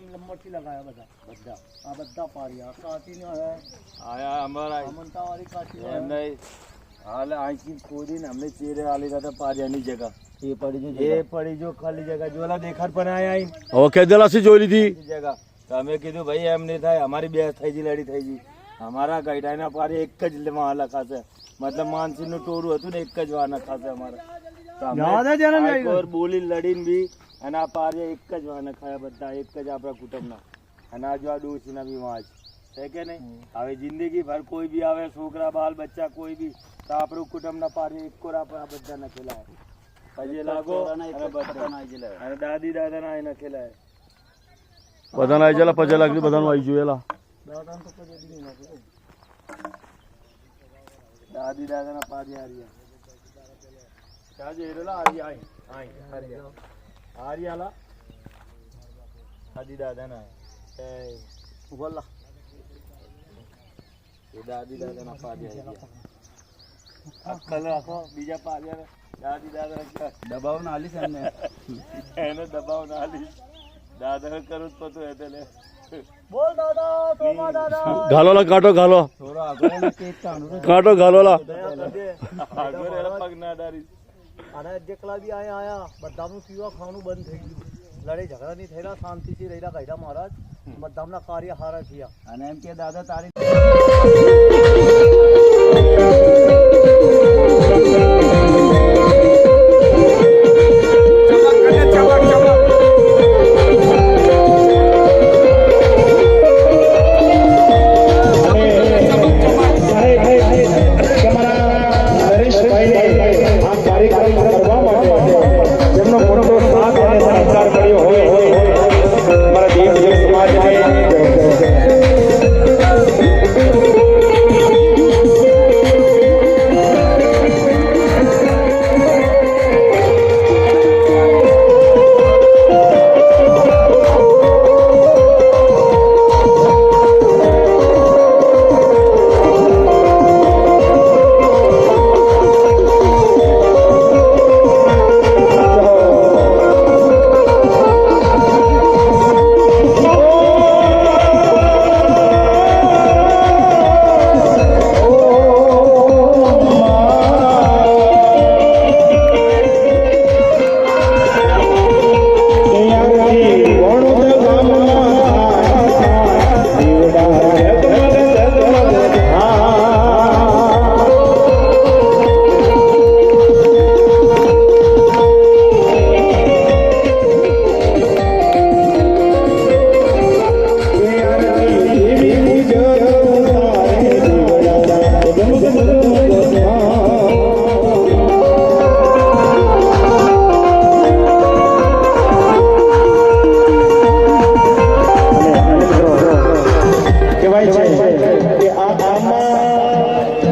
લંબરથી લગાયા બધા આ બધા પાડ્યા કાચી નો હે આયા અમારા અમનતા વાળી કાચી એમ નહીં હાલ આંખી ખોદીને हमने ચેરે આલી હતા પાડ્યાની જગહ એ પડી જો ખાલી જગહ જોલા દેખાડ પણ આયા હવે કેદેલાસી જોઈ લીધી જગહ તો અમે કીધું ભાઈ એમ નહીં થાય અમારી બે થઈ ગઈ લડી થઈ ગઈ અમારા ગઈડાના પાડે એક જ માં લખાશે મતલબ માનસી નું ટોરું હતું ને એક જ વાર નખાશે અમારા બોલી લડીને બી અને આ પાડે એક જ વાર નખાયા બધા એક જ આપણા કુટુંબના અને આ જો આ ડોસીના બી વાંચ છે કે નહીં હવે જિંદગી ભર કોઈ બી આવે છોકરા બાલ બચ્ચા કોઈ બી તો આપણું કુટુંબના પાડે એક કોર આપણે આ બધા નખેલા પછી લાગો અને દાદી દાદા ના નખેલા બધાને આવી જાય 50 લાખ બધાનું આવી જોયેલા દાદી દાદા ના પાડી આરિયા દાદી એરેલા આરિયા આરિયા આરિયાલા દાદી દાદા ના એ બોલા એ દાદી દાદા ના પાડી આરિયા અક્કલ રાખો બીજા પાડ્યા દાદી દાદા દબાવ ના આલી છે એને દબાવ ના આલી દાદા કરું તો તો એટલે બોલ દાદા તોમા દાદા ઘાલો લા કાટો ઘાલો થોડો આગળ કેક કાઢો કાટો ઘાલો લા આગળ એલા પગ ના ડારી અને જેટલા બી આયા બધાનું પીવા ખાવાનું બંધ થઈ ગયું લડાઈ ઝઘડા નહીં થયેલા શાંતિથી રહેલા ગઈડા મહારાજ બધાના કાર્ય હારા થયા અને એમ કે દાદા તારી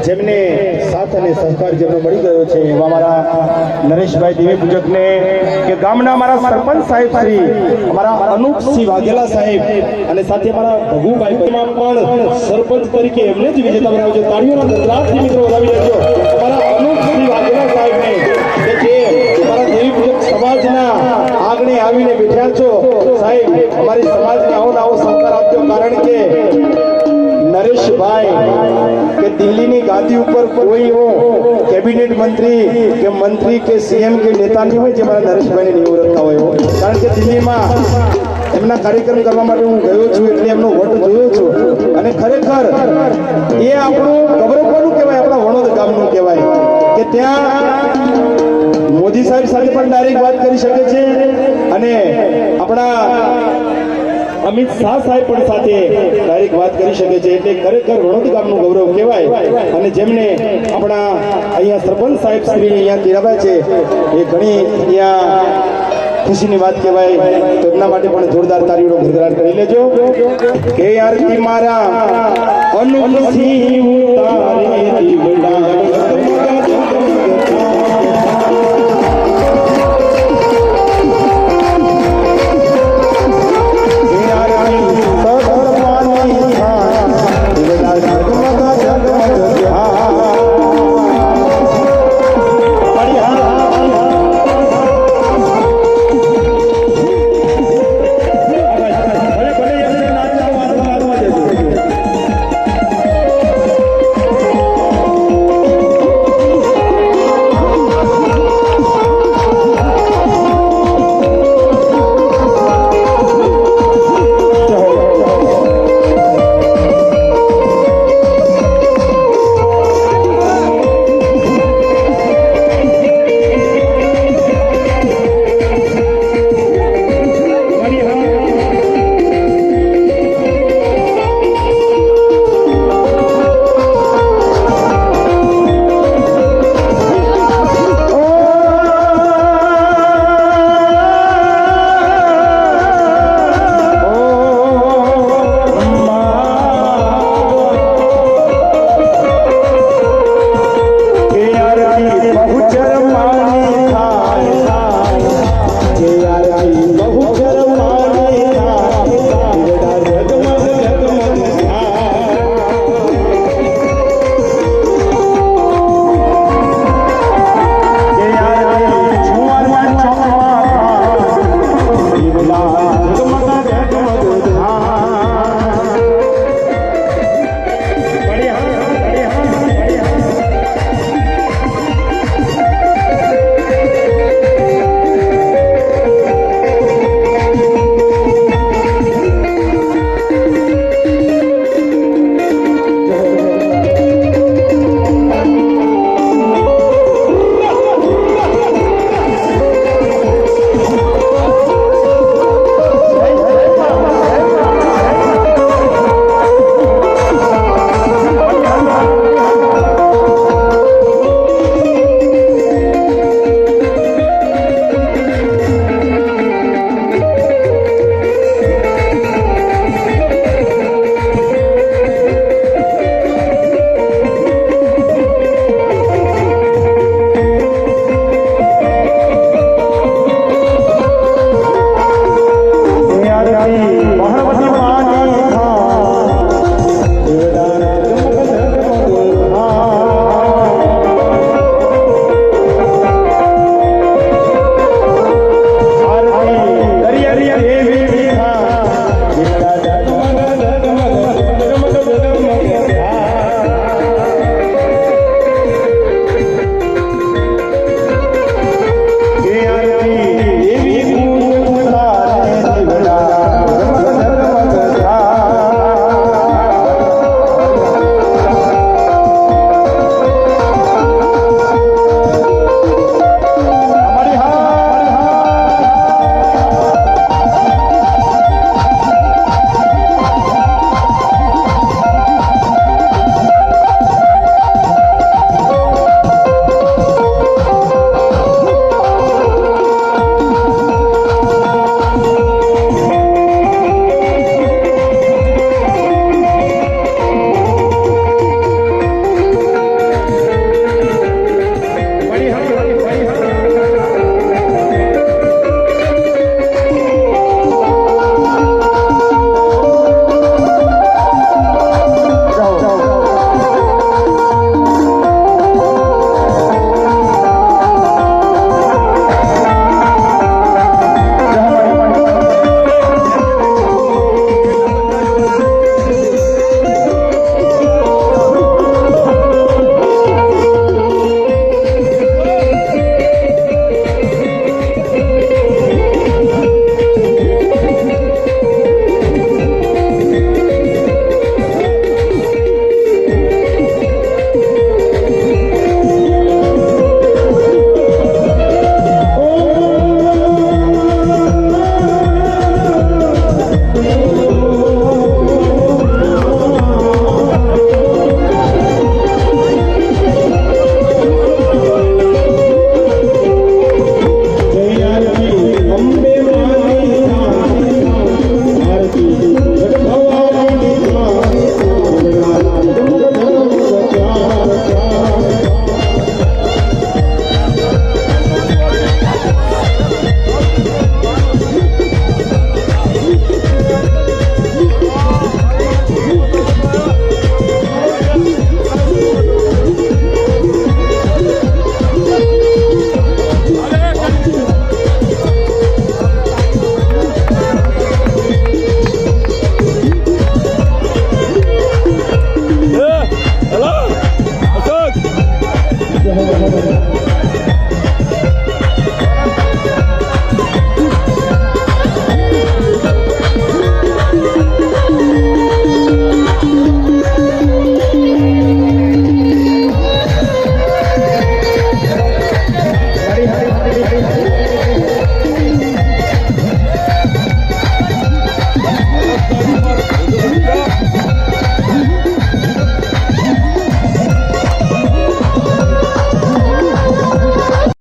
જેમને સાથ અને સહકાર જેમનો મળી ગયો છે એવા મારા નરેશભાઈ દેવી પૂજકને કે ગામના મારા સરપંચ સાહેબ શ્રી અમારા અનુપસિંહ વાઘેલા સાહેબ અને સાથે મારા ભગુભાઈ પણ સરપંચ તરીકે એમને જ વિજેતા બનાવ્યો છે તાળીઓના ગગડાટથી મિત્રો વધાવી લેજો અમારા અનુપસિંહ વાઘેલા સાહેબને કે જે અમારા દેવી પૂજક સમાજના આગળ આવીને બેઠા છો સાહેબ અમારી સમાજને આવો આવો સહકાર આપજો કારણ કે નરેશભાઈ કે દિલ્હીની ગાદી ઉપર કોઈ એવો કેબિનેટ મંત્રી કે સીએમ કે નેતા નહીં હોય જે મારા નરેશભાઈને નિવૃત્તા હોય કારણ કે દિલ્હીમાં એમના કાર્યક્રમ કરવા માટે હું ગયો છું એટલે એમનો વટ જોયો છું અને ખરેખર એ આપણું ગૌરવનું કહેવાય આપણા વણોદ ગામનું કહેવાય કે ત્યાં મોદી સાહેબ સાથે પણ ડાયરેક્ટ વાત કરી શકે છે અને આપણા અમિત શાહ સાહેબ પણ સાથે ડાયરેક્ટ વાત કરી શકે છે એટલે ખરેખર વણોદ ગામનું ગૌરવ કહેવાય અને જેમને આપણા અહીંયા સરપંચ સાહેબ શ્રી અહીંયા તેરાભાઈ છે એ ઘણી અહીંયા ખુશીની વાત કહેવાય તો એમના માટે પણ જોરદાર તાળીઓનો ગડગડાટ કરી લેજો કે આરતી મારા અનુપસિંહ ઉતારે દીવડા